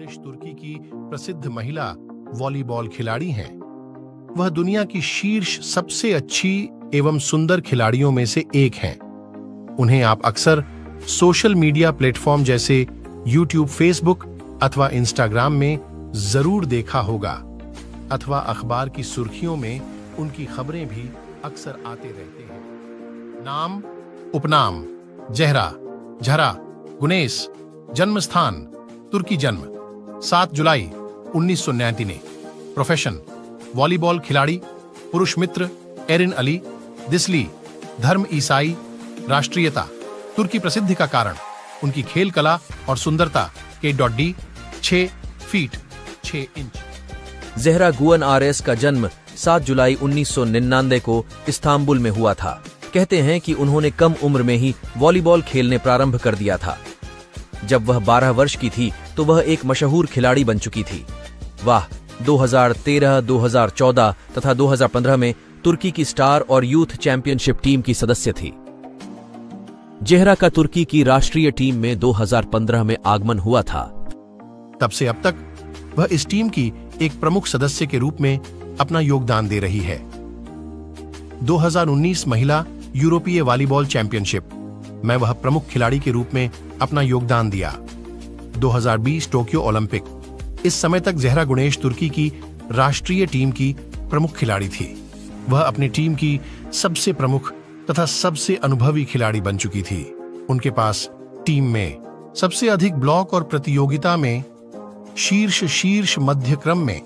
Guinness तुर्की की प्रसिद्ध महिला वॉलीबॉल खिलाड़ी हैं। वह दुनिया की शीर्ष सबसे अच्छी एवं सुंदर खिलाड़ियों में से एक हैं। उन्हें आप अक्सर सोशल मीडिया प्लेटफॉर्म जैसे यूट्यूब, फेसबुक अथवा इंस्टाग्राम में जरूर देखा होगा, अथवा अखबार की सुर्खियों में उनकी खबरें भी अक्सर आते रहते हैं। नाम, उपनाम: ज़हरा, झरा, गुनेश। जन्म स्थान: तुर्की। जन्म 7 जुलाई 1999। प्रोफेशन: वॉलीबॉल खिलाड़ी। पुरुष मित्र: एरिन अली, दिस्ली। धर्म: ईसाई। राष्ट्रीयता: तुर्की। प्रसिद्धि का कारण: उनकी खेल कला और सुंदरता। K.D 6 feet 6 inch. ज़हरा गुअन आरएस का जन्म 7 जुलाई 1999 को इस्तांबुल में हुआ था। कहते हैं कि उन्होंने कम उम्र में ही वॉलीबॉल खेलने प्रारंभ कर दिया था। जब वह 12 वर्ष की थी तो वह एक मशहूर खिलाड़ी बन चुकी थी। वह 2013, 2014 तथा 2015 में तुर्की की स्टार और यूथ चैंपियनशिप टीम की सदस्य थी। ज़हरा का तुर्की की राष्ट्रीय टीम में 2015 में आगमन हुआ था। तब से अब तक वह इस टीम की एक प्रमुख सदस्य के रूप में अपना योगदान दे रही है। 2019 महिला यूरोपीय वॉलीबॉल चैंपियनशिप में वह प्रमुख खिलाड़ी के रूप में अपना योगदान दिया। 2020 टोक्यो ओलंपिक, इस समय तक ज़हरा गुनेश तुर्की की राष्ट्रीय टीम की प्रमुख खिलाड़ी थी। वह अपनी टीम की सबसे प्रमुख तथा सबसे अनुभवी खिलाड़ी बन चुकी थी। उनके पास टीम में सबसे अधिक ब्लॉक और प्रतियोगिता में शीर्ष मध्य क्रम में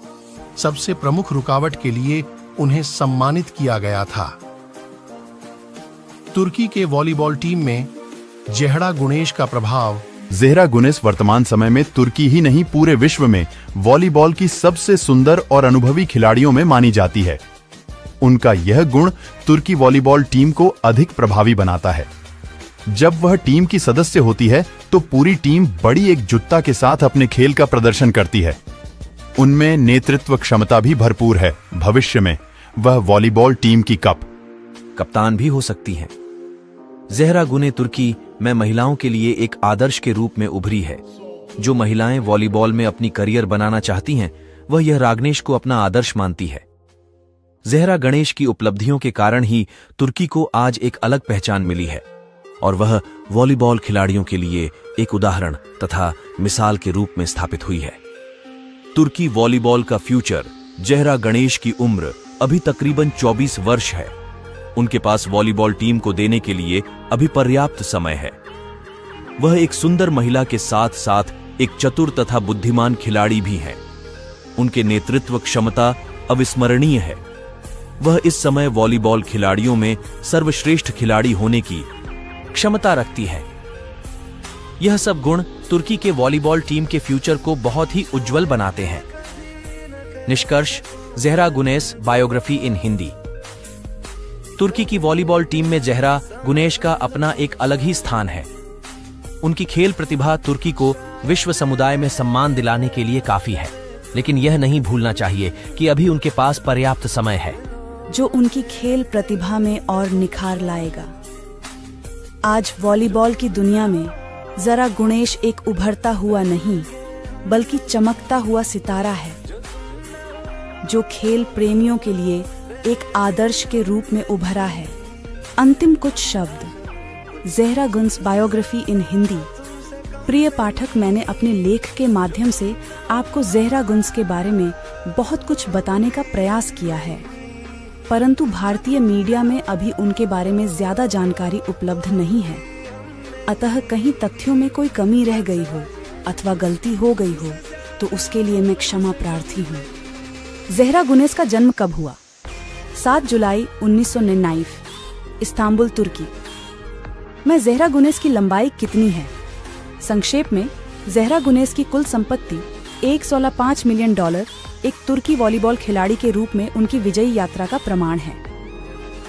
सबसे प्रमुख रुकावट के लिए उन्हें सम्मानित किया गया था। तुर्की के वॉलीबॉल टीम में ज़हरा गुनेश का प्रभाव। ज़हरा गुनेश वर्तमान समय में तुर्की ही नहीं पूरे विश्व में वॉलीबॉल की सबसे सुंदर और अनुभवी खिलाड़ियों में मानी जाती है। उनका यह गुण तुर्की वॉलीबॉल टीम को अधिक प्रभावी बनाता है। जब वह टीम की सदस्य होती है तो पूरी टीम बड़ी एकजुटता के साथ अपने खेल का प्रदर्शन करती है। उनमें नेतृत्व क्षमता भी भरपूर है। भविष्य में वह वॉलीबॉल टीम की कप्तान भी हो सकती हैं। ज़हरा गुने तुर्की में महिलाओं के लिए एक आदर्श के रूप में उभरी है। जो महिलाएं वॉलीबॉल में अपनी करियर बनाना चाहती हैं, वह यह रागनेश को अपना आदर्श मानती है। ज़हरा गणेश की उपलब्धियों के कारण ही तुर्की को आज एक अलग पहचान मिली है और वह वॉलीबॉल खिलाड़ियों के लिए एक उदाहरण तथा मिसाल के रूप में स्थापित हुई है। तुर्की वॉलीबॉल का फ्यूचर। ज़हरा गणेश की उम्र अभी तकरीबन 24 वर्ष है। उनके पास वॉलीबॉल टीम को देने के लिए अभी पर्याप्त समय है। वह एक सुंदर महिला के साथ साथ एक चतुर तथा बुद्धिमान खिलाड़ी भी हैं। उनके नेतृत्व क्षमता अविस्मरणीय है। वह इस समय वॉलीबॉल खिलाड़ियों में सर्वश्रेष्ठ खिलाड़ी होने की क्षमता रखती है। यह सब गुण तुर्की के वॉलीबॉल टीम के फ्यूचर को बहुत ही उज्जवल बनाते हैं। निष्कर्ष: ज़हरा गुनेश बायोग्राफी इन हिंदी। तुर्की की वॉलीबॉल टीम में ज़हरा गुनेश का अपना एक अलग ही स्थान है। उनकी खेल प्रतिभा तुर्की को विश्व समुदाय में सम्मान दिलाने के लिए काफी है, लेकिन यह नहीं भूलना चाहिए कि अभी उनके पास पर्याप्त समय है जो उनकी खेल प्रतिभा में और निखार लाएगा। आज वॉलीबॉल की दुनिया में ज़हरा गुनेश एक उभरता हुआ नहीं बल्कि चमकता हुआ सितारा है, जो खेल प्रेमियों के लिए एक आदर्श के रूप में उभरा है। अंतिम कुछ शब्द: ज़हरा गुनेश बायोग्राफी इन हिंदी। प्रिय पाठक, मैंने अपने लेख के माध्यम से आपको ज़हरा गुनेश के बारे में बहुत कुछ बताने का प्रयास किया है, परंतु भारतीय मीडिया में अभी उनके बारे में ज्यादा जानकारी उपलब्ध नहीं है। अतः कहीं तथ्यों में कोई कमी रह गई हो अथवा गलती हो गई हो तो उसके लिए मैं क्षमा प्रार्थी हूँ। ज़हरा गुनेश का जन्म कब हुआ? 7 जुलाई 1999, इस्तांबुल, तुर्की। में ज़हरा गुनेश की लंबाई कितनी है? संक्षेप में, ज़हरा गुनेश की कुल संपत्ति $1.5 मिलियन एक तुर्की वॉलीबॉल खिलाड़ी के रूप में उनकी विजयी यात्रा का प्रमाण है।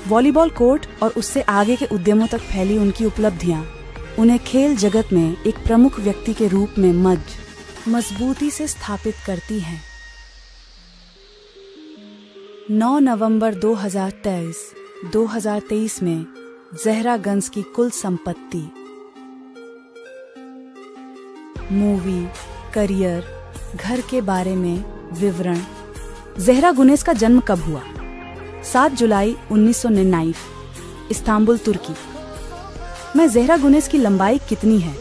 वॉलीबॉल कोर्ट और उससे आगे के उद्यमों तक फैली उनकी उपलब्धियां उन्हें खेल जगत में एक प्रमुख व्यक्ति के रूप में मजबूती से स्थापित करती हैं। 9 नवंबर 2023 में ज़हरा गुनेश की कुल संपत्ति, मूवी, करियर, घर के बारे में विवरण। ज़हरा गुनेस का जन्म कब हुआ? 7 जुलाई 1999, इस्तांबुल, तुर्की में। ज़हरा गुनेस की लंबाई कितनी है?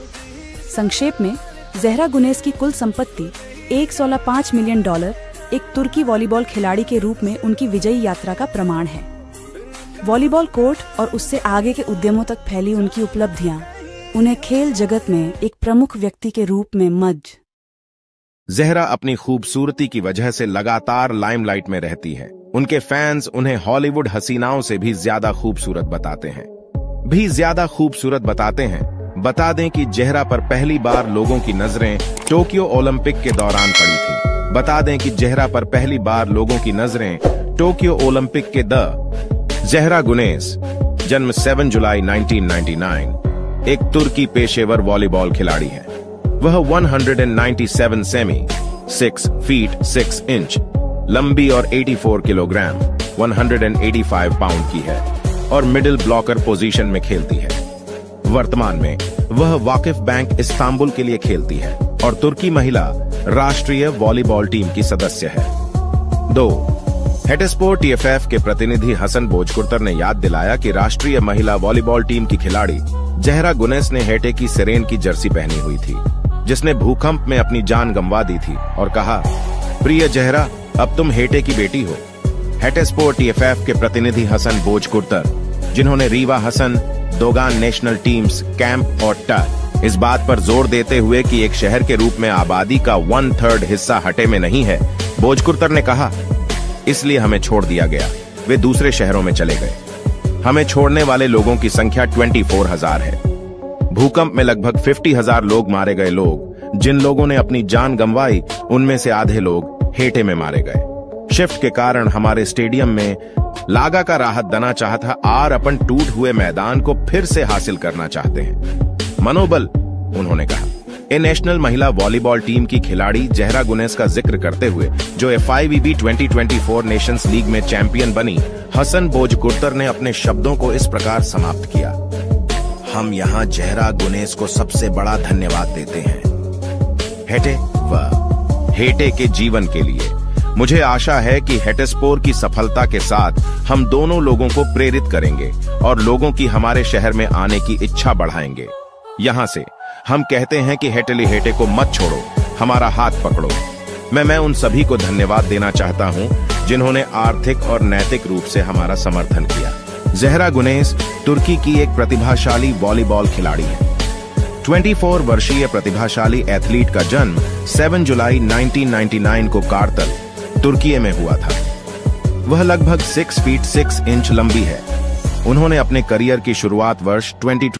संक्षेप में, ज़हरा गुनेस की कुल संपत्ति $1.5 मिलियन एक तुर्की वॉलीबॉल खिलाड़ी के रूप में उनकी विजयी यात्रा का प्रमाण है। वॉलीबॉल कोर्ट और उससे आगे के उद्यमों तक फैली उनकी उपलब्धियां उन्हें खेल जगत में एक प्रमुख व्यक्ति के रूप में मध्य। ज़हरा अपनी खूबसूरती की वजह से लगातार लाइमलाइट में रहती है। उनके फैंस उन्हें हॉलीवुड हसीनाओं से भी ज्यादा खूबसूरत बताते हैं। बता दें कि ज़हरा पर पहली बार लोगों की नजरें टोक्यो ओलंपिक के दौरान पड़ी थी। ज़हरा गुनेस, जन्म 7 जुलाई 1999, एक तुर्की पेशेवर वॉलीबॉल खिलाड़ी है। वह 197 सेमी 6 फीट 6 इंच लंबी और 84 किलोग्राम 185 पाउंड की है और मिडिल ब्लॉकर पोजीशन में खेलती है। वर्तमान में वह वाकिफ बैंक इस्तांबुल के लिए खेलती है और तुर्की महिला राष्ट्रीय वॉलीबॉल टीम की सदस्य है। 2. हेटेस्पोर TFF के प्रतिनिधि हसन बोजकुर्तर ने याद दिलाया कि राष्ट्रीय महिला वॉलीबॉल टीम की खिलाड़ी ज़हरा गुनेस ने हेटे की सिरेन की जर्सी पहनी हुई थी, जिसने भूकंप में अपनी जान गंवा दी थी, और कहा, प्रिय ज़हरा, अब तुम हेटे की बेटी हो। हेटेस्पोर TFF के प्रतिनिधि हसन बोजकुर्तर, जिन्होंने Riva Hasan, Dogan national teams, camp और टर इस बात पर जोर देते हुए कि एक शहर के रूप में आबादी का 1/3 हिस्सा हटे में नहीं है, बोजकुर्तर ने कहा, इसलिए हमें छोड़ दिया गया। वे दूसरे शहरों में चले गए। हमें छोड़ने वाले लोगों की संख्या 24,000 है। भूकंप में लगभग 50,000 लोग मारे गए। जिन लोगों ने अपनी जान गंवाई, उनमें से आधे लोग हेटे में मारे गए। शिफ्ट के कारण हमारे स्टेडियम में लागा का राहत दना चाहता और अपन टूट हुए मैदान को फिर से हासिल करना चाहते हैं। मनोबल, उन्होंने कहा। ए नेशनल महिला वॉलीबॉल टीम की खिलाड़ी ज़हरा गुनेस का जिक्र करते हुए, जो FIVB 2024 नेशंस लीग में चैंपियन बनी, हसन बोजकुर्तर ने अपने शब्दों को इस प्रकार समाप्त किया, हम यहाँ ज़हरा गुनेस को सबसे बड़ा धन्यवाद देते हैं हेटे के जीवन के लिए। मुझे आशा है कि हेटेस्पोर की सफलता के साथ हम दोनों लोगों को प्रेरित करेंगे और लोगों की हमारे शहर में आने की इच्छा बढ़ाएंगे। यहाँ से हम कहते हैं कि हेटे को मत छोड़ो, हमारा हाथ पकड़ो। मैं उन सभी को धन्यवाद देना चाहता हूं जिन्होंने आर्थिक और नैतिक रूप से हमारा समर्थन किया। ज़हरा गुनेस तुर्की की एक प्रतिभाशाली वॉलीबॉल खिलाड़ी है। 24 वर्षीय प्रतिभाशाली एथलीट का जन्म 7 जुलाई 1999 को कारतल, तुर्की में हुआ था। वह लगभग 6 फीट 6 इंच लंबी है। उन्होंने अपने करियर की शुरुआत वर्ष 2020